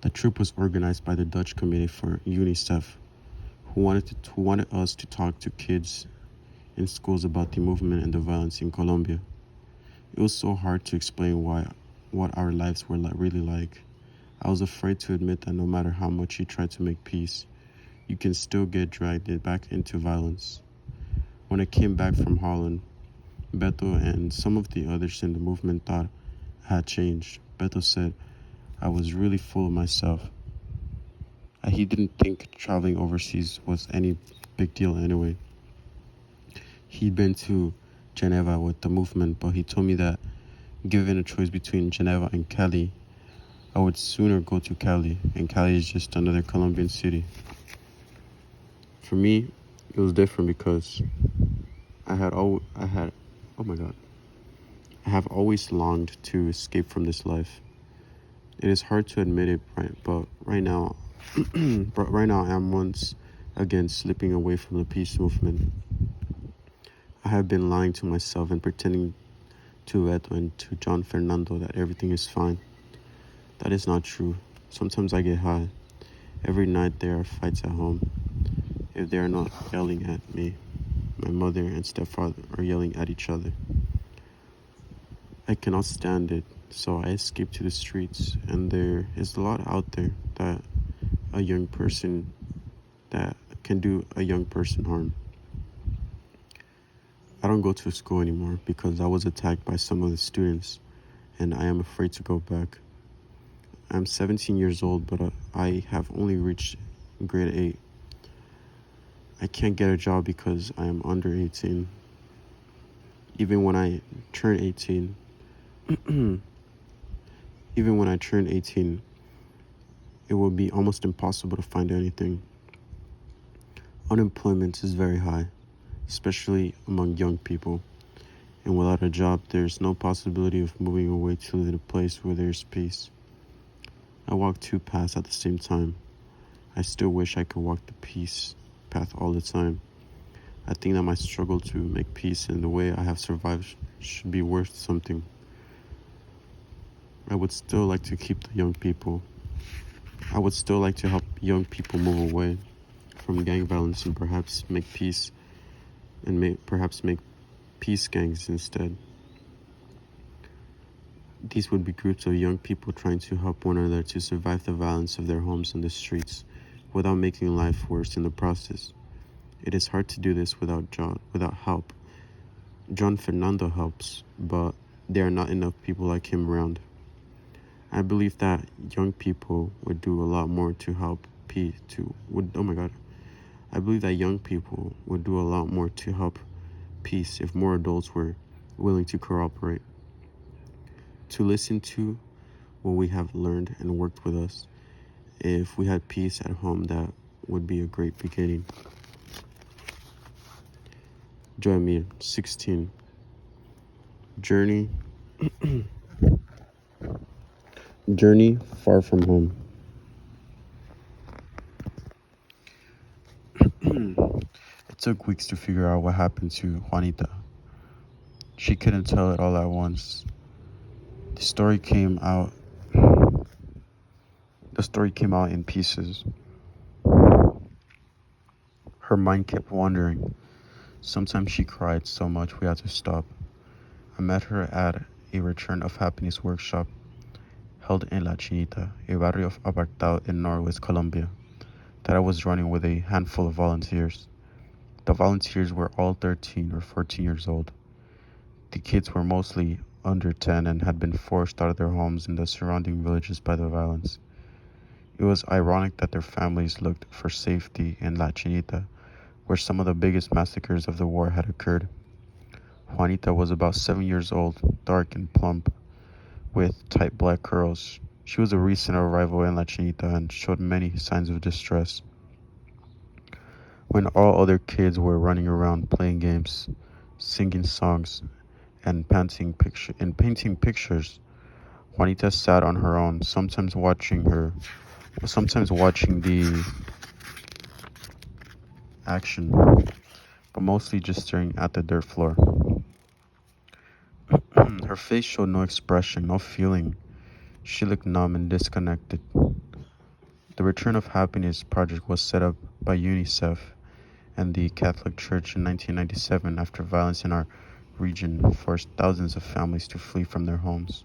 The trip was organized by the Dutch Committee for UNICEF, who wanted us to talk to kids in schools about the movement and the violence in Colombia. It was so hard to explain what our lives were really like. I was afraid to admit that no matter how much you try to make peace, you can still get dragged back into violence. When I came back from Holland, Beto and some of the others in the movement thought I had changed. Beto said I was really full of myself. He didn't think traveling overseas was any big deal anyway. He'd been to Geneva with the movement, but he told me that given a choice between Geneva and Cali, I would sooner go to Cali, and Cali is just another Colombian city. For me, it was different because oh my God, I have always longed to escape from this life. It is hard to admit it, right? But right now, I am once again slipping away from the peace movement. I have been lying to myself and pretending to Edo and to John Fernando that everything is fine. That is not true. Sometimes I get high. Every night there are fights at home. If they are not yelling at me, my mother and stepfather are yelling at each other. I cannot stand it, so I escape to the streets, and there is a lot out there that can do a young person harm. I don't go to school anymore because I was attacked by some of the students, and I am afraid to go back. I'm 17 years old, but I have only reached grade 8. I can't get a job because I am under 18. Even when I turn 18, it will be almost impossible to find anything. Unemployment is very high, especially among young people. And without a job, there's no possibility of moving away to live in a place where there's peace. I walk two paths at the same time. I still wish I could walk the peace path all the time. I think that my struggle to make peace and the way I have survived should be worth something. I would still like to keep the young people. I would still like to help young people move away from gang violence and perhaps make peace make peace gangs instead. These would be groups of young people trying to help one another to survive the violence of their homes and the streets without making life worse in the process. It is hard to do this without help. John Fernando helps, but there are not enough people like him around. I believe that young people would do a lot more to help I believe that young people would do a lot more to help peace if more adults were willing to cooperate, to listen to what we have learned and worked with us. If we had peace at home, that would be a great beginning. Joy 16. Journey far from home. It took weeks to figure out what happened to Juanita. She couldn't tell it all at once. The story came out in pieces. Her mind kept wandering. Sometimes she cried so much we had to stop. I met her at a Return of Happiness workshop held in La Chinita, a barrio apartado in Norwest, Colombia, that I was running with a handful of volunteers. The volunteers were all 13 or 14 years old. The kids were mostly under 10 and had been forced out of their homes in the surrounding villages by the violence. It was ironic that their families looked for safety in La Chinita, where some of the biggest massacres of the war had occurred. Juanita was about 7 years old, dark and plump, with tight black curls. She was a recent arrival in La Chinita and showed many signs of distress. When all other kids were running around playing games, singing songs, and painting pictures, Juanita sat on her own, sometimes watching the action, but mostly just staring at the dirt floor. Her face showed no expression, no feeling. She looked numb and disconnected. The Return of Happiness project was set up by UNICEF and the Catholic Church in 1997 after violence in our region forced thousands of families to flee from their homes.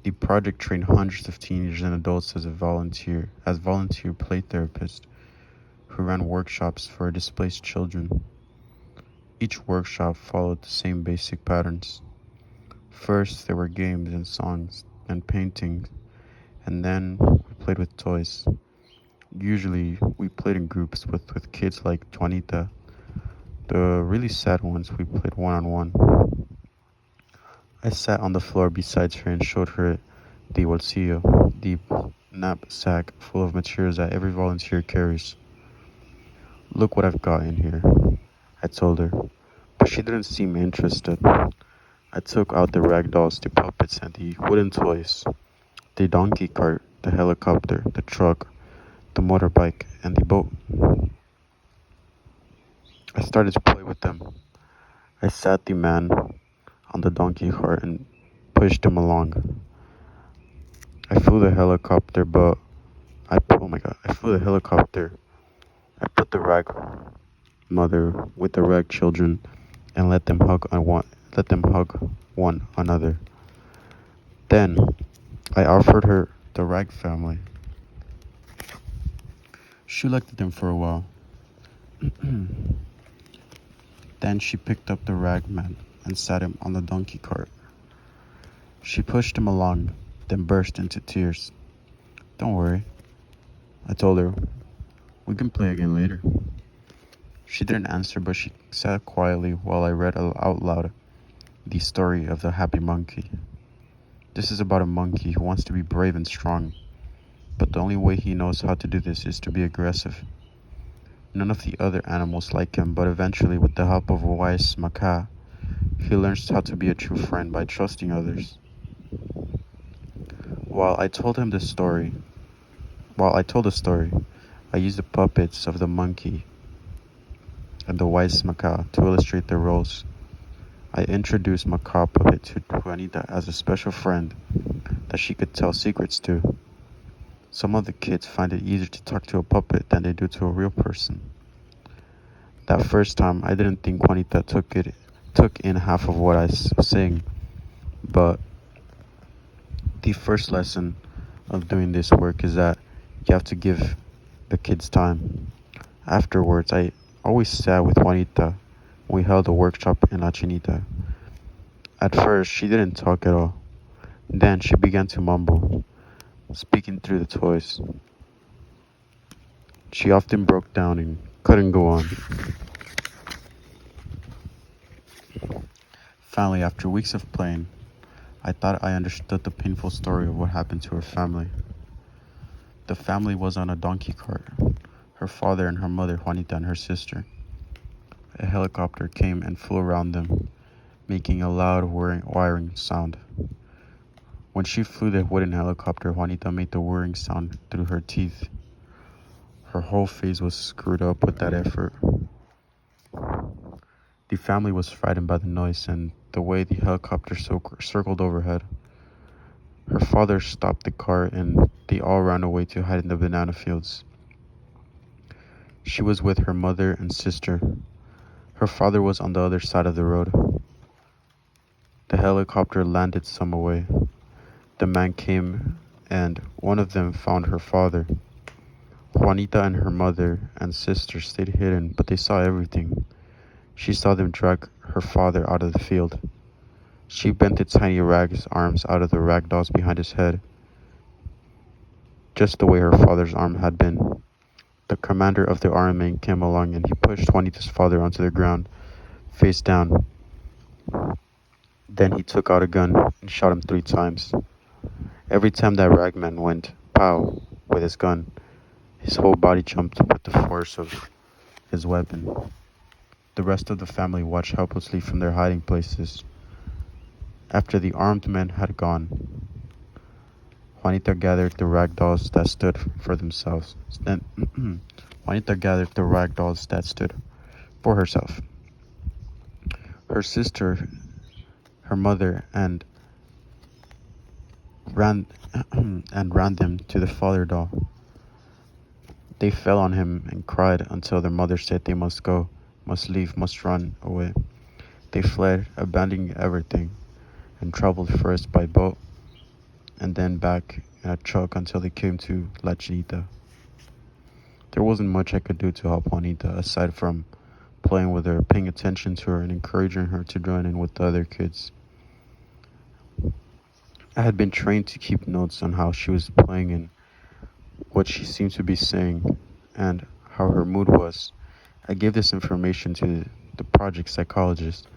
The project trained hundreds of teenagers and adults as volunteer play therapists who ran workshops for displaced children. Each workshop followed the same basic patterns. First, there were games and songs and paintings, and then we played with toys. Usually, we played in groups with kids like Juanita. The really sad ones, we played one on one. I sat on the floor beside her and showed her the bolsillo, the knapsack full of materials that every volunteer carries. Look what I've got in here, I told her, but she didn't seem interested. I took out the rag dolls, the puppets, and the wooden toys, the donkey cart, the helicopter, the truck, the motorbike, and the boat. I started to play with them. I sat the man on the donkey cart and pushed him along. I flew the helicopter, I flew the helicopter. I put the rag mother with the rag children and let them hug one another. Then I offered her the rag family. She looked at them for a while. Then she picked up the rag man and sat him on the donkey cart. She pushed him along, then burst into tears. Don't worry, I told her. We can play again later. She didn't answer, but she sat quietly while I read out loud the story of the happy monkey. This is about a monkey who wants to be brave and strong, but the only way he knows how to do this is to be aggressive. None of the other animals like him, but eventually, with the help of a wise macaw, he learns how to be a true friend by trusting others. While I told the story, I used the puppets of the monkey and the wise macaw to illustrate their roles. I introduced Macaw Puppet to Juanita as a special friend that she could tell secrets to. Some of the kids find it easier to talk to a puppet than they do to a real person. That first time, I didn't think Juanita took in half of what I was saying, but the first lesson of doing this work is that you have to give the kids time. Afterwards, I always sat with Juanita when we held a workshop in La Chinita. At first, she didn't talk at all. Then she began to mumble, speaking through the toys. She often broke down and couldn't go on. Finally, after weeks of playing, I thought I understood the painful story of what happened to her family. The family was on a donkey cart, her father and her mother, Juanita, and her sister. A helicopter came and flew around them, making a loud whirring sound. When she flew the wooden helicopter, Juanita made the whirring sound through her teeth. Her whole face was screwed up with that effort. The family was frightened by the noise and the way the helicopter circled overhead. Her father stopped the car and they all ran away to hide in the banana fields. She was with her mother and sister. Her father was on the other side of the road. The helicopter landed some away. The man came and one of them found her father. Juanita and her mother and sister stayed hidden, but they saw everything. She saw them drag her father out of the field. She bent the tiny rag's arms out of the rag dolls behind his head, just the way her father's arm had been. The commander of the army came along and he pushed Juanita's father onto the ground, face down. Then he took out a gun and shot him 3 times. Every time that ragman went pow with his gun, his whole body jumped with the force of his weapon. The rest of the family watched helplessly from their hiding places. After the armed men had gone, Juanita gathered the rag dolls that stood for themselves. Juanita gathered the rag dolls that stood for herself. Her sister, her mother, and ran them to the father doll. They fell on him and cried until their mother said they must go, must leave, must run away. They fled, abandoning everything, and traveled first by boat and then back in a truck until they came to La Chinita. There wasn't much I could do to help Juanita aside from playing with her, paying attention to her, and encouraging her to join in with the other kids. I had been trained to keep notes on how she was playing and what she seemed to be saying and how her mood was. I gave this information to the project psychologist,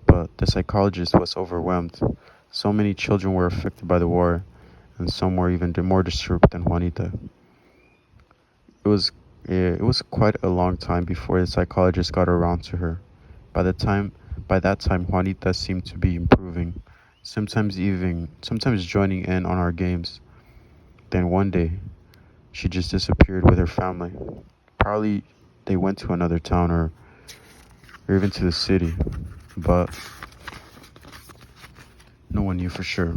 but the psychologist was overwhelmed. So many children were affected by the war, and some were even more disturbed than Juanita. It was it was quite a long time before the psychologist got around to her. By the time by that time Juanita seemed to be improving, sometimes joining in on our games. Then one day she just disappeared with her family. Probably they went to another town or even to the city, but no one knew for sure.